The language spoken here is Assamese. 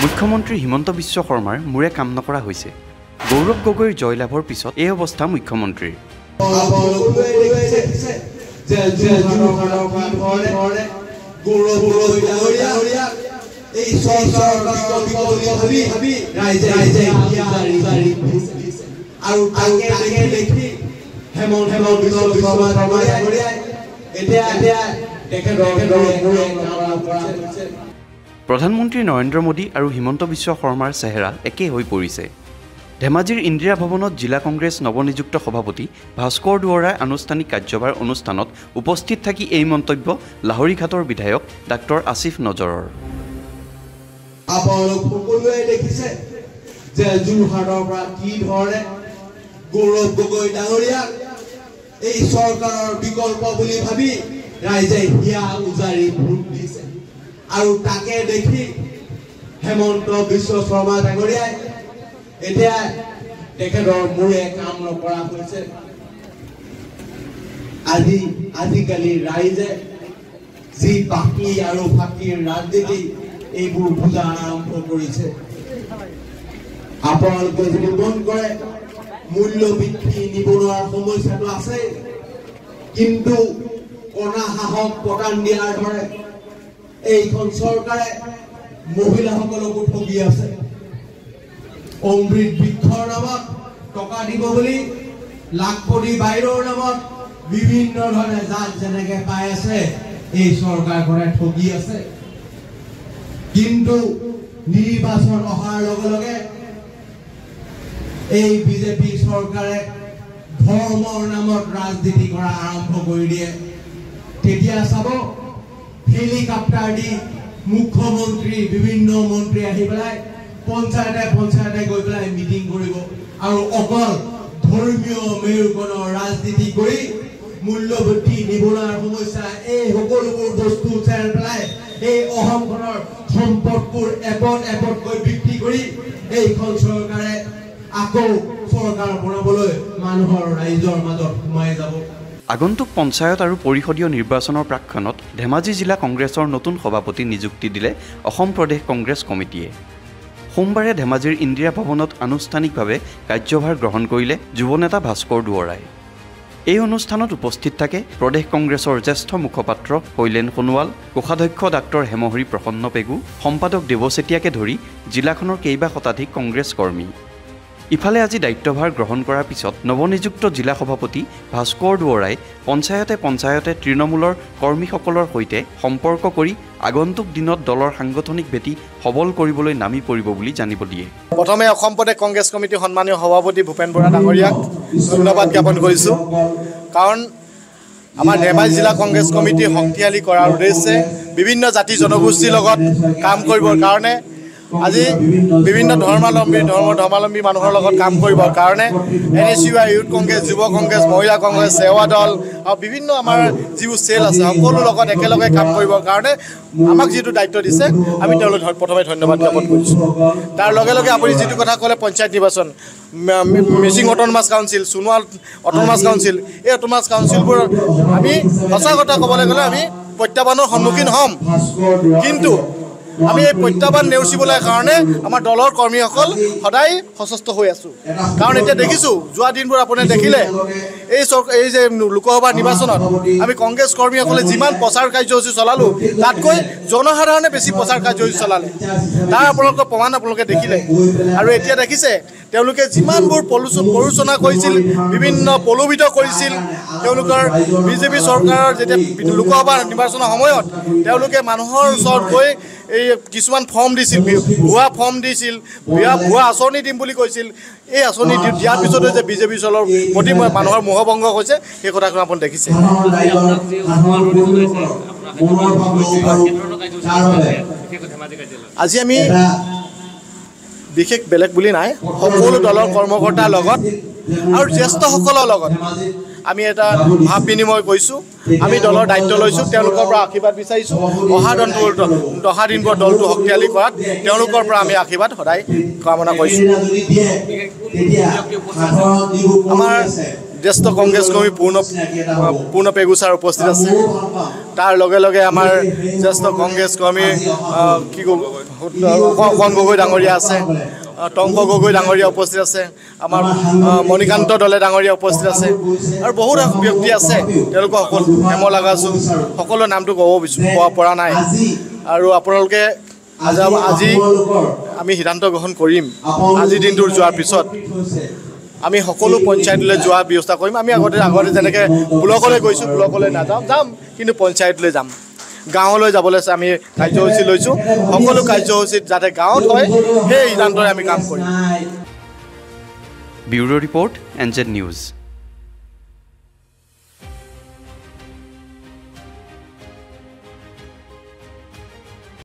মুখ্যমন্ত্ৰী হিমন্ত বিশ্ব শৰ্মাৰ মূৰে কাম নকৰা হৈছে। গৌৰৱ গগৈৰ জয়লাভৰ পিছত এই অৱস্থা মুখ্যমন্ত্ৰীৰ। প্ৰধানমন্ত্ৰী নৰেন্দ্ৰ মোদী আৰু হিমন্ত বিশ্ব শৰ্মাৰ চেহেৰা একেই হৈ পৰিছে। ধেমাজিৰ ইন্দিৰা ভৱনত জিলা কংগ্ৰেছ নৱনিযুক্ত সভাপতি ভাস্কৰ দুৱৰাই আনুষ্ঠানিক কাৰ্যভাৰ অনুষ্ঠানত উপস্থিত থাকি এই মন্তব্য লাহৰীঘাটৰ বিধায়ক ডাক্তৰ আসিফ নজৰৰ। আপোনালোক সকলোৱে দেখিছে যে যোৰহাটৰ পৰা কি ধৰণে গৌৰৱ গগৈ ডাঙৰীয়াক এই চৰকাৰৰ বিকল্প বুলি ভাবি ৰাইজে হিয়া উজাৰি ভোট দিছে আৰু তাকে দেখি হেমন্ত বিশ্ব শৰ্মা ডাঙৰীয়াই এতিয়া তেখেতৰ মূৰে কাম নকৰা হৈছে। আজিকালি ৰাইজে যি বাকী আৰু ফাঁকিৰ ৰাজনীতি এইবোৰ বুজা আৰম্ভ কৰিছে। আপোনালোকে যদি মন কৰে মূল্য বৃদ্ধি নিবনুৱাৰ সমস্যাটো আছে, কিন্তু কণা সাহস প্ৰদান দিয়াৰ দৰে এইখন চৰকাৰে মহিলাসকলকো ঠগি আছে। অমৃত বৃক্ষৰ নামত টকা দিব বুলি লাখপতি বাইদেউৰ নামত বিভিন্ন ধৰণে যাক যেনেকে পাই আছে এই চৰকাৰখনে ঠগি আছে। কিন্তু নিৰ্বাচন অহাৰ লগে লগে এই বিজেপি চৰকাৰে ধৰ্মৰ নামত ৰাজনীতি কৰা আৰম্ভ কৰি দিয়ে। তেতিয়া চাব হেলিকপ্টাৰ দি মুখ্যমন্ত্ৰী বিভিন্ন মন্ত্ৰী আহি পেলাই পঞ্চায়তে গৈ পেলাই মিটিং কৰিব আৰু অকল ধৰ্মীয় মেৰুকৰণৰ ৰাজনীতি কৰি মূল্যবৃদ্ধি নিবনুৱাৰ সমস্যা এই সকলোবোৰ বস্তু চেৰ পেলাই এই অসমখনৰ সম্পদবোৰ এপতকৈ বিক্ৰী কৰি এইখন চৰকাৰে আকৌ চৰকাৰ বনাবলৈ মানুহৰ ৰাইজৰ মাজত সোমাই যাব। আগন্তুক পঞ্চায়ত আৰু পৰিষদীয় নিৰ্বাচনৰ প্ৰাক্ষণত ধেমাজি জিলা কংগ্ৰেছৰ নতুন সভাপতি নিযুক্তি দিলে অসম প্ৰদেশ কংগ্ৰেছ কমিটিয়ে। সোমবাৰে ধেমাজিৰ ইন্দিৰা ভৱনত আনুষ্ঠানিকভাৱে কাৰ্যভাৰ গ্ৰহণ কৰিলে যুৱনেতা ভাস্কৰ দুৱৰাই। এই অনুষ্ঠানত উপস্থিত থাকে প্ৰদেশ কংগ্ৰেছৰ জ্যেষ্ঠ মুখপাত্ৰ শৈলেন সোণোৱাল, কোষাধ্যক্ষ ডাক্তৰ হেমহৰি প্ৰসন্ন পেগু, সম্পাদক দেৱ চেতিয়াকে ধৰি জিলাখনৰ কেইবা শতাধিক কংগ্ৰেছ কৰ্মী। ইফালে আজি দায়িত্বভাৰ গ্ৰহণ কৰাৰ পিছত নৱনিযুক্ত জিলা সভাপতি ভাস্কৰ দুৱৰাই পঞ্চায়তে তৃণমূলৰ কৰ্মীসকলৰ সৈতে সম্পৰ্ক কৰি আগন্তুক দিনত দলৰ সাংগঠনিক ভেটি সবল কৰিবলৈ নামি পৰিব বুলি জানিব দিয়ে। প্ৰথমে অসম প্ৰদেশ কংগ্ৰেছ কমিটিৰ সন্মানীয় সভাপতি ভূপেন বৰা ডাঙৰীয়াক ধন্যবাদ জ্ঞাপন কৰিছোঁ, কাৰণ আমাৰ ধেমাজি জিলা কংগ্ৰেছ কমিটি শক্তিশালী কৰাৰ উদ্দেশ্যে বিভিন্ন জাতি জনগোষ্ঠীৰ লগত কাম কৰিবৰ কাৰণে আজি বিভিন্ন ধৰ্মাৱলম্বী মানুহৰ লগত কাম কৰিবৰ কাৰণে NSUI ইউথ কংগ্ৰেছ, যুৱ কংগ্ৰেছ, মহিলা কংগ্ৰেছ, সেৱা দল আৰু বিভিন্ন আমাৰ যিবোৰ চেল আছে সকলো লগত একেলগে কাম কৰিবৰ কাৰণে আমাক যিটো দায়িত্ব দিছে আমি তেওঁলোক প্ৰথমে ধন্যবাদ জ্ঞাপন কৰিছোঁ। তাৰ লগে লগে আপুনি যিটো কথা ক'লে পঞ্চায়ত নিৰ্বাচন, Mising autonomous council, Sonowal autonomous council, এই অট'নমাছ কাউন্সিলবোৰ আমি সঁচা কথা ক'বলৈ গ'লে আমি প্ৰত্যাহ্বানৰ সন্মুখীন হ'ম, কিন্তু আমি এই প্ৰত্যাহ্বান নেওচিবলৈ কাৰণে আমাৰ দলৰ কৰ্মীসকল সদায় সচেষ্ট হৈ আছোঁ। কাৰণ এতিয়া দেখিছোঁ যোৱা দিনবোৰ আপুনি দেখিলে এই যে লোকসভা নিৰ্বাচনত আমি কংগ্ৰেছ কৰ্মীসকলে যিমান প্ৰচাৰ কাৰ্যসূচী চলালোঁ তাতকৈ জনসাধাৰণে বেছি প্ৰচাৰ কাৰ্যসূচী চলালে। তাৰ আপোনালোকৰ প্ৰমাণ আপোনালোকে দেখিলে। আৰু এতিয়া দেখিছে তেওঁলোকে যিমানবোৰ প্ৰৰোচনা কৰিছিল, বিভিন্ন প্ৰলোভিত কৰিছিল, তেওঁলোকৰ বিজেপি চৰকাৰৰ যেতিয়া লোকসভা নিৰ্বাচনৰ সময়ত তেওঁলোকে মানুহৰ ওচৰত গৈ এই কিছুমান ফৰ্ম দিছিল, ভুৱা ফৰ্ম দিছিল, ভুৱা আঁচনি দিম বুলি কৈছিল। এই আঁচনি দিয়াৰ পিছতে যে বিজেপি চলৰ প্ৰতি মানুহৰ মোহভংগ হৈছে সেই কথাখন আপুনি দেখিছে। আজি আমি বিশেষ বেলেগ বুলি নাই, সকলো দলৰ কৰ্মকৰ্তাৰ লগত আৰু জ্যেষ্ঠসকলৰ লগত আমি এটা ভাৱ বিনিময় কৰিছোঁ। আমি দলৰ দায়িত্ব লৈছোঁ, তেওঁলোকৰ পৰা আশীৰ্বাদ বিচাৰিছোঁ। অহা দিনবোৰ দলটো শক্তিশালী কৰাত তেওঁলোকৰ পৰা আমি আশীৰ্বাদ সদায় কামনা কৰিছোঁ। আমাৰ জ্যেষ্ঠ কংগ্ৰেছ কৰ্মী পূৰ্ণ পেগুচাৰ উপস্থিত আছে তাৰ লগে লগে আমাৰ জ্যেষ্ঠ কংগ্ৰেছ কৰ্মী কণ গগৈ ডাঙৰীয়া আছে টংক গগৈ ডাঙৰীয়া উপস্থিত আছে আমাৰ মণিকান্ত দলে ডাঙৰীয়া উপস্থিত আছে আৰু বহুত ব্যক্তি আছে তেওঁলোকক হেম লগাইছোঁ সকলো নামটো ক'ব পৰা নাই আৰু আপোনালোকে আজি আমি সিদ্ধান্ত গ্ৰহণ কৰিম আজিৰ দিনটোৰ যোৱাৰ পিছত আমি সকলো পঞ্চায়তলৈ যোৱাৰ ব্যৱস্থা কৰিম আমি আগতে যেনেকৈ ব্লকলৈ গৈছোঁ ব্লকলৈ নাযাম যাম কিন্তু পঞ্চায়তলৈ যাম গাঁৱলৈ যাবলৈ আমি কাৰ্যসূচী লৈছোঁ সকলো কাৰ্যসূচীত যাতে গাঁৱত হয় সেই সিদ্ধান্তৰে আমি কাম কৰিম ব্যুৰো ৰিপৰ্ট NZ নিউজ